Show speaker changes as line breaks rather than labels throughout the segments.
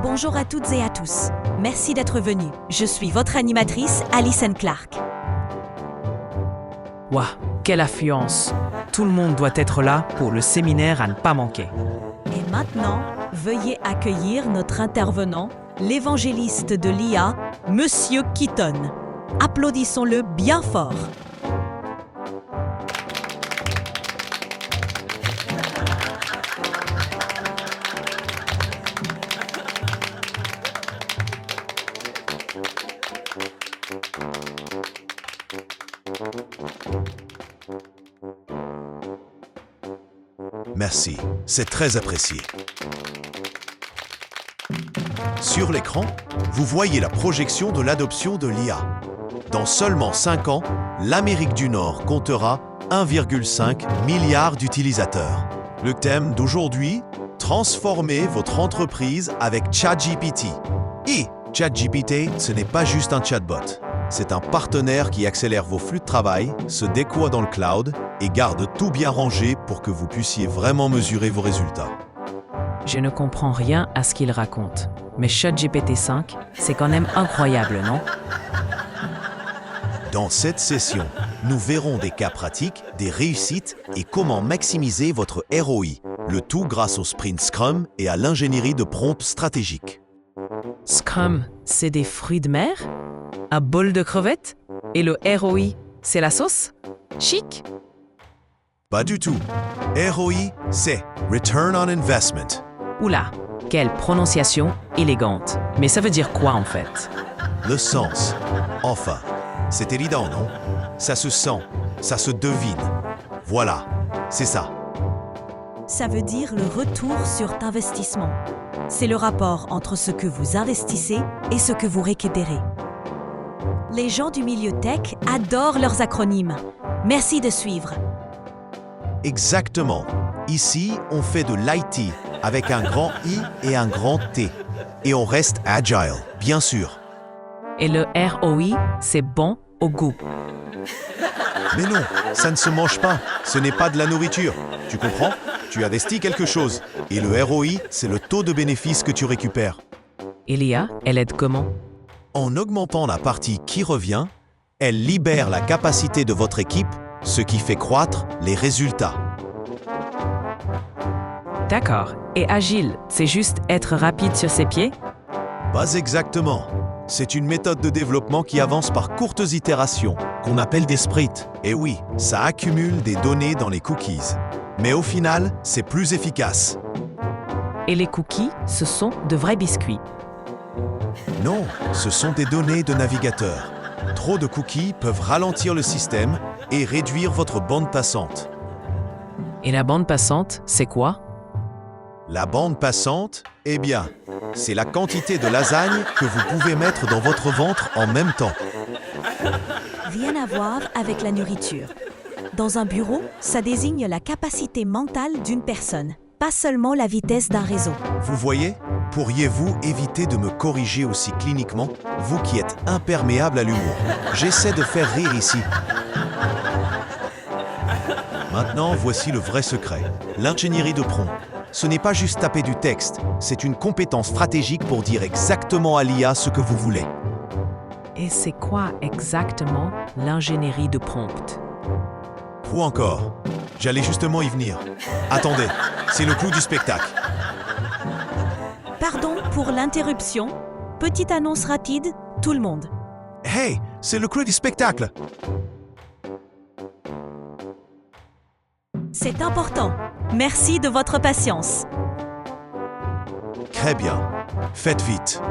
Bonjour à toutes et à tous. Merci d'être venus. Je suis votre animatrice, Alison Clark.
Waouh, quelle affluence! Tout le monde doit être là pour le séminaire à ne pas manquer.
Et maintenant, veuillez accueillir notre intervenant, l'évangéliste de l'IA, Monsieur Keaton. Applaudissons-le bien fort.
Merci, c'est très apprécié. Sur l'écran, vous voyez la projection de l'adoption de l'IA. Dans seulement 5 ans, l'Amérique du Nord comptera 1,5 milliard d'utilisateurs. Le thème d'aujourd'hui, transformer votre entreprise avec ChatGPT. Et ChatGPT, ce n'est pas juste un chatbot. C'est un partenaire qui accélère vos flux de travail, se déploie dans le cloud et garde tout bien rangé pour que vous puissiez vraiment mesurer vos résultats.
Je ne comprends rien à ce qu'il raconte. Mais ChatGPT 5, c'est quand même incroyable, non?
Dans cette session, nous verrons des cas pratiques, des réussites et comment maximiser votre ROI. Le tout grâce au sprint Scrum et à l'ingénierie de prompt stratégique.
Scrum, c'est des fruits de mer? Un bol de crevettes? Et le ROI, c'est la sauce? Chic?
Pas du tout. ROI, c'est Return on Investment.
Oula, quelle prononciation élégante. Mais ça veut dire quoi en fait?
Le sens. Enfin, c'est évident, non? Ça se sent, ça se devine. Voilà, c'est ça.
Ça veut dire le retour sur investissement. C'est le rapport entre ce que vous investissez et ce que vous récupérez. Les gens du milieu tech adorent leurs acronymes. Merci de suivre.
Exactement. Ici, on fait de l'IT avec un grand I et un grand T. Et on reste agile, bien sûr.
Et le ROI, c'est bon au goût.
Mais non, ça ne se mange pas. Ce n'est pas de la nourriture. Tu comprends? Tu investis quelque chose. Et le ROI, c'est le taux de bénéfice que tu récupères.
Et l'IA, elle aide comment?
En augmentant la partie qui revient, elle libère la capacité de votre équipe, ce qui fait croître les résultats.
D'accord. Et agile, c'est juste être rapide sur ses pieds?
Pas exactement. C'est une méthode de développement qui avance par courtes itérations, qu'on appelle des sprints. Et oui, ça accumule des données dans les cookies. Mais au final, c'est plus efficace.
Et les cookies, ce sont de vrais biscuits.
Non, ce sont des données de navigateur. Trop de cookies peuvent ralentir le système et réduire votre bande passante.
Et la bande passante, c'est quoi?
La bande passante, eh bien, c'est la quantité de lasagne que vous pouvez mettre dans votre ventre en même temps.
Rien à voir avec la nourriture. Dans un bureau, ça désigne la capacité mentale d'une personne, pas seulement la vitesse d'un réseau.
Vous voyez? Pourriez-vous éviter de me corriger aussi cliniquement, vous qui êtes imperméable à l'humour? J'essaie de faire rire ici. Maintenant, voici le vrai secret. L'ingénierie de prompt. Ce n'est pas juste taper du texte, c'est une compétence stratégique pour dire exactement à l'IA ce que vous voulez.
Et c'est quoi exactement l'ingénierie de prompt?
Ou encore, j'allais justement y venir. Attendez, c'est le clou du spectacle.
Pardon pour l'interruption. Petite annonce rapide, tout le monde.
Hey, c'est le clou du spectacle.
C'est important. Merci de votre patience.
Très bien. Faites vite.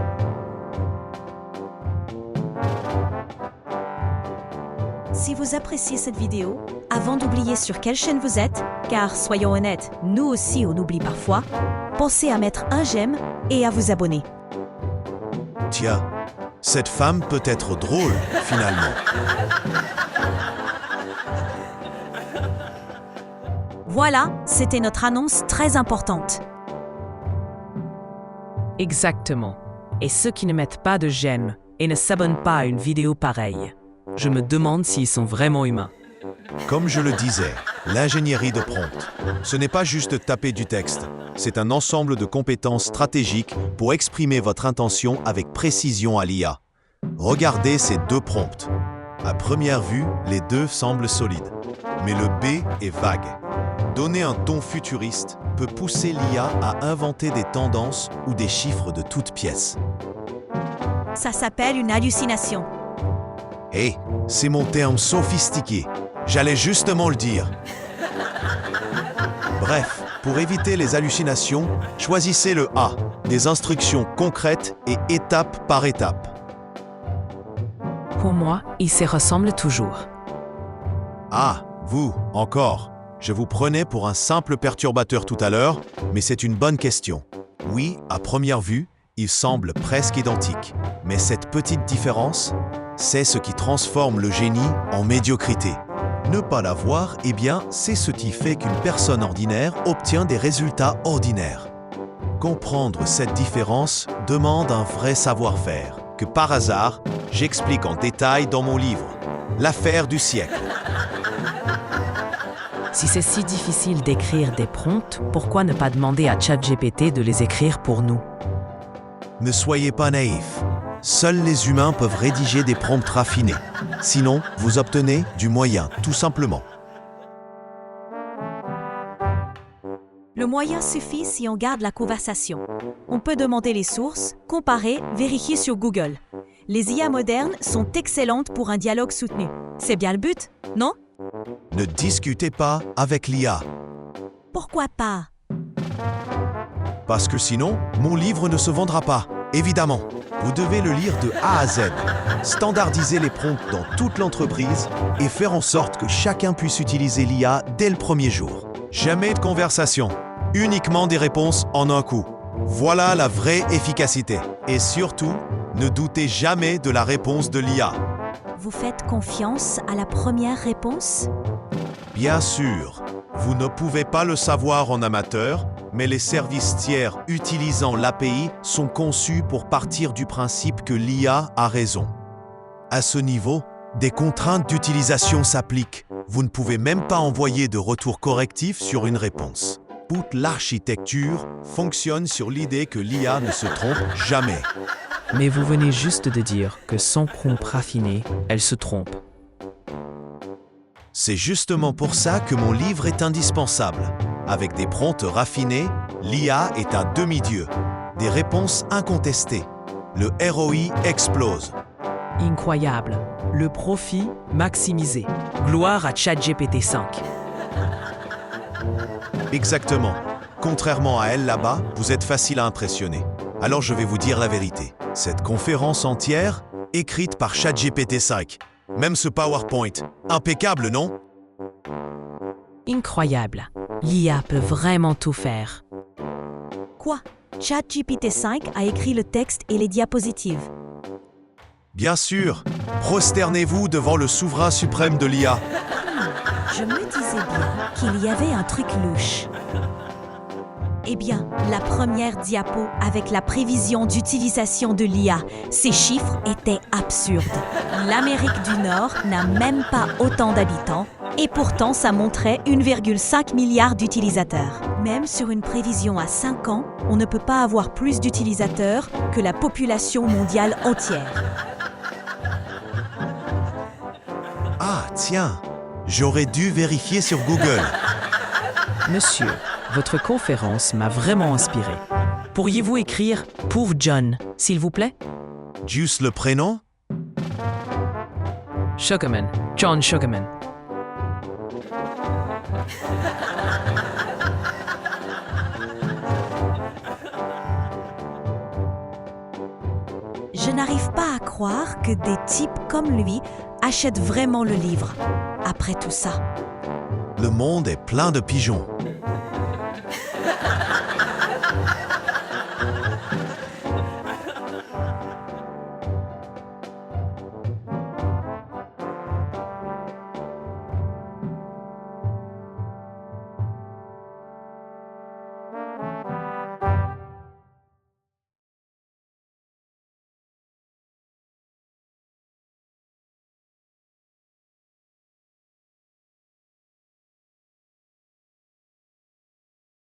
Si vous appréciez cette vidéo, avant d'oublier sur quelle chaîne vous êtes, car soyons honnêtes, nous aussi on oublie parfois, pensez à mettre un j'aime et à vous abonner.
Tiens, cette femme peut être drôle, finalement.
Voilà, c'était notre annonce très importante.
Exactement. Et ceux qui ne mettent pas de j'aime et ne s'abonnent pas à une vidéo pareille, je me demande s'ils sont vraiment humains.
Comme je le disais, l'ingénierie de prompt, ce n'est pas juste taper du texte, c'est un ensemble de compétences stratégiques pour exprimer votre intention avec précision à l'IA. Regardez ces deux prompts. À première vue, les deux semblent solides, mais le B est vague. Donner un ton futuriste peut pousser l'IA à inventer des tendances ou des chiffres de toutes pièces.
Ça s'appelle une hallucination.
Hé, c'est mon terme sophistiqué. J'allais justement le dire. Bref, pour éviter les hallucinations, choisissez le A, des instructions concrètes et étape par étape.
Pour moi, ils se ressemblent toujours.
Ah, vous, encore. Je vous prenais pour un simple perturbateur tout à l'heure, mais c'est une bonne question. Oui, à première vue, ils semblent presque identiques. Mais cette petite différence, c'est ce qui transforme le génie en médiocrité. Ne pas l'avoir, eh bien, c'est ce qui fait qu'une personne ordinaire obtient des résultats ordinaires. Comprendre cette différence demande un vrai savoir-faire, que par hasard, j'explique en détail dans mon livre, L'affaire du siècle.
Si c'est si difficile d'écrire des prompts, pourquoi ne pas demander à ChatGPT de les écrire pour nous?
Ne soyez pas naïfs. Seuls les humains peuvent rédiger des prompts raffinés. Sinon, vous obtenez du moyen, tout simplement.
Le moyen suffit si on garde la conversation. On peut demander les sources, comparer, vérifier sur Google. Les IA modernes sont excellentes pour un dialogue soutenu. C'est bien le but, non?
Ne discutez pas avec l'IA,
Pourquoi pas?
parce que sinon, mon livre ne se vendra pas. Évidemment, vous devez le lire de A à Z, standardiser les prompts dans toute l'entreprise et faire en sorte que chacun puisse utiliser l'IA dès le premier jour. Jamais de conversation, uniquement des réponses en un coup. Voilà la vraie efficacité. Et surtout, ne doutez jamais de la réponse de l'IA.
Vous faites confiance à la première réponse?
Bien sûr, vous ne pouvez pas le savoir en amateur, mais les services tiers utilisant l'API sont conçus pour partir du principe que l'IA a raison. À ce niveau, des contraintes d'utilisation s'appliquent. Vous ne pouvez même pas envoyer de retour correctif sur une réponse. Toute l'architecture fonctionne sur l'idée que l'IA ne se trompe jamais.
Mais vous venez juste de dire que sans prompt raffiné, elle se trompe.
C'est justement pour ça que mon livre est indispensable. Avec des prompts raffinés, l'IA est un demi-dieu. Des réponses incontestées. Le ROI explose.
Incroyable. Le profit maximisé. Gloire à ChatGPT 5.
Exactement. Contrairement à elle là-bas, vous êtes facile à impressionner. Alors je vais vous dire la vérité. Cette conférence entière, écrite par ChatGPT 5. Même ce PowerPoint. Impeccable, non?
Incroyable. L'IA peut vraiment tout faire.
Quoi? ChatGPT 5 a écrit le texte et les diapositives.
Bien sûr. Prosternez-vous devant le souverain suprême de l'IA.
Je me disais bien qu'il y avait un truc louche. Eh bien, la première diapo avec la prévision d'utilisation de l'IA, ces chiffres étaient absurdes. L'Amérique du Nord n'a même pas autant d'habitants et pourtant ça montrait 1,5 milliard d'utilisateurs. Même sur une prévision à 5 ans, on ne peut pas avoir plus d'utilisateurs que la population mondiale entière.
Ah, tiens. J'aurais dû vérifier sur Google.
Monsieur, votre conférence m'a vraiment inspiré. Pourriez-vous écrire « Pour John », s'il vous plaît?
Juste le prénom?
Sugarman. John Sugarman.
Je n'arrive pas à croire que des types comme lui achètent vraiment le livre. Après tout ça.
Le monde est plein de pigeons.